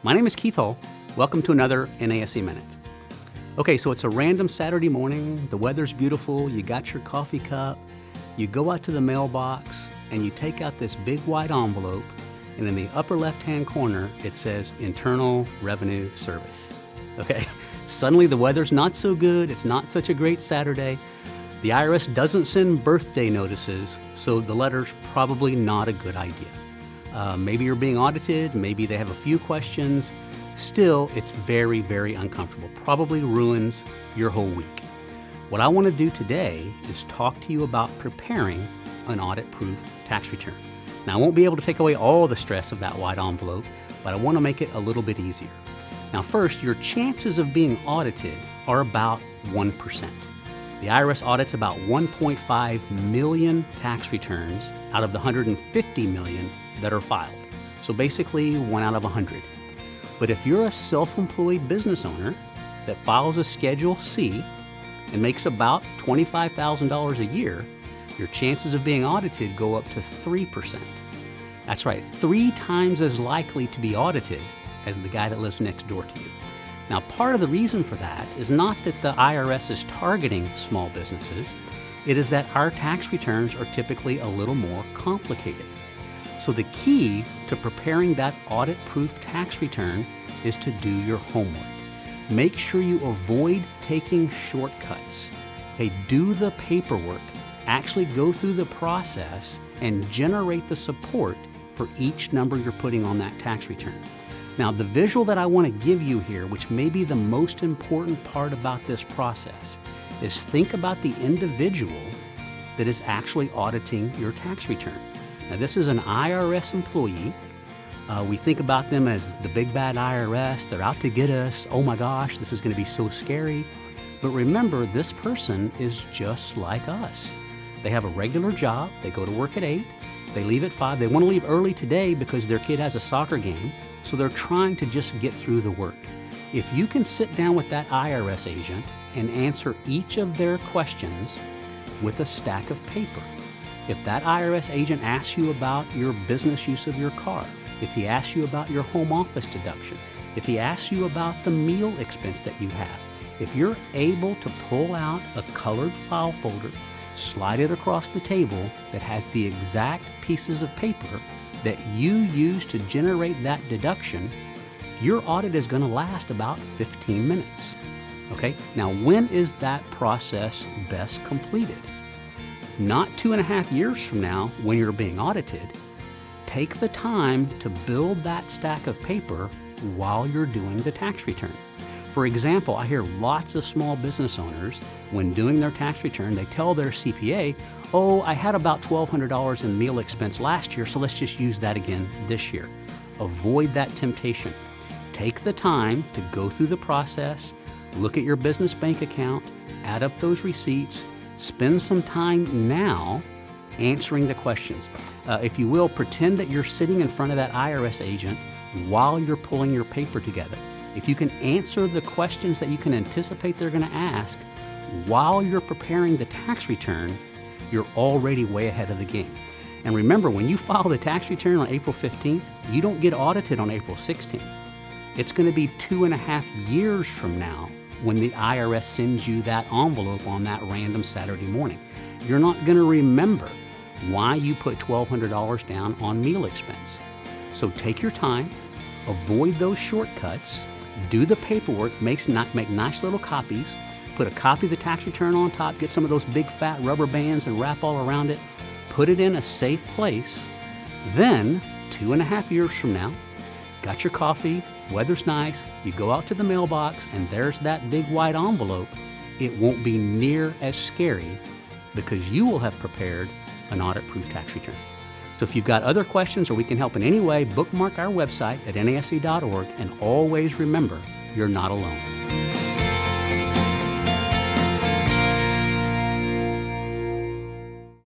My name is Keith Hull. Welcome to another NASE Minute. Okay, so it's a random Saturday morning. The weather's beautiful. You got your coffee cup. You go out to the mailbox and you take out this big white envelope, and in the upper left-hand corner, it says Internal Revenue Service. Okay, suddenly the weather's not so good. It's not such a great Saturday. The IRS doesn't send birthday notices, so the letter's probably not a good idea. Maybe you're being audited, maybe they have a few questions. Still, it's very, very uncomfortable. Probably ruins your whole week. What I want to do today is talk to you about preparing an audit-proof tax return. Now, I won't be able to take away all the stress of that white envelope, but I want to make it a little bit easier. Now, first, your chances of being audited are about 1%. The IRS audits about 1.5 million tax returns out of the 150 million that are filed. So basically 1 out of 100. But if you're a self-employed business owner that files a Schedule C and makes about $25,000 a year, your chances of being audited go up to 3%. That's right, 3 times as likely to be audited as the guy that lives next door to you. Now, part of the reason for that is not that the IRS is targeting small businesses. It is that our tax returns are typically a little more complicated. So the key to preparing that audit-proof tax return is to do your homework. Make sure you avoid taking shortcuts. Okay, do the paperwork. Actually go through the process and generate the support for each number you're putting on that tax return. Now, the visual that I want to give you here, which may be the most important part about this process, is think about the individual that is actually auditing your tax return. Now, this is an IRS employee. We think about them as the big bad IRS. They're out to get us. Oh my gosh, this is going to be so scary. But remember, this person is just like us. They have a regular job. They go to work at 8. They leave at 5. They want to leave early today because their kid has a soccer game. So they're trying to just get through the work. If you can sit down with that IRS agent and answer each of their questions with a stack of paper. If that IRS agent asks you about your business use of your car, if he asks you about your home office deduction, if he asks you about the meal expense that you have, if you're able to pull out a colored file folder, slide it across the table that has the exact pieces of paper that you use to generate that deduction, your audit is going to last about 15 minutes. Okay? Now, when is that process best completed? Not 2.5 years from now when you're being audited. Take the time to build that stack of paper while you're doing the tax return. For example, I hear lots of small business owners, when doing their tax return, they tell their CPA, oh, I had about $1,200 in meal expense last year, so let's just use that again this year. Avoid that temptation. Take the time to go through the process, look at your business bank account, add up those receipts, spend some time now answering the questions. If you will, pretend that you're sitting in front of that IRS agent while you're pulling your paper together. If you can answer the questions that you can anticipate they're going to ask while you're preparing the tax return, you're already way ahead of the game. And remember, when you file the tax return on April 15th, you don't get audited on April 16th. It's going to be 2.5 years from now when the IRS sends you that envelope on that random Saturday morning. You're not going to remember why you put $1,200 down on meal expense. So take your time, avoid those shortcuts, do the paperwork, make nice little copies, put a copy of the tax return on top, get some of those big fat rubber bands and wrap all around it, put it in a safe place. Then, 2.5 years from now, got your coffee, weather's nice, you go out to the mailbox and there's that big white envelope. It won't be near as scary because you will have prepared an audit-proof tax return. So if you've got other questions or we can help in any way, bookmark our website at nase.org, and always remember, you're not alone.